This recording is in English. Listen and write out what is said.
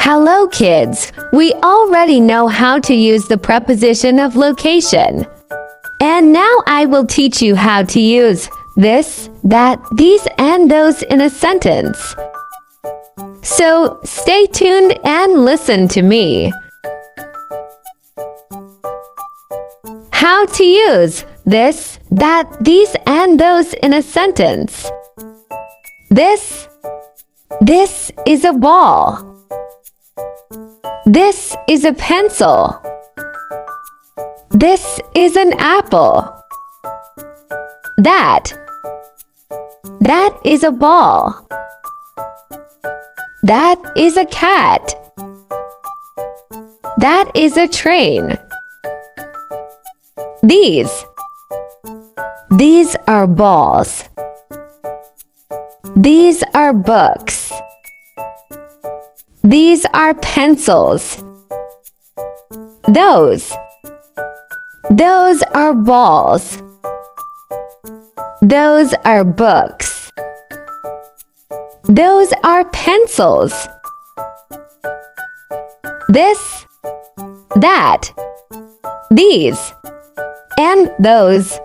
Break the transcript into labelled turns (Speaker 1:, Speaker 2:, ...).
Speaker 1: Hello, kids! We already know how to use the preposition of location. And now I will teach you how to use this, that, these, and those in a sentence. So stay tuned and listen to me. How to use this, that, these, and those in a sentence. This is a ball. This is a pencil. This is an apple. That is a ball. That is a cat. That is a train. These are balls. These are books. These are pencils. Those are balls. Those are books. Those are pencils. This, that, these, and those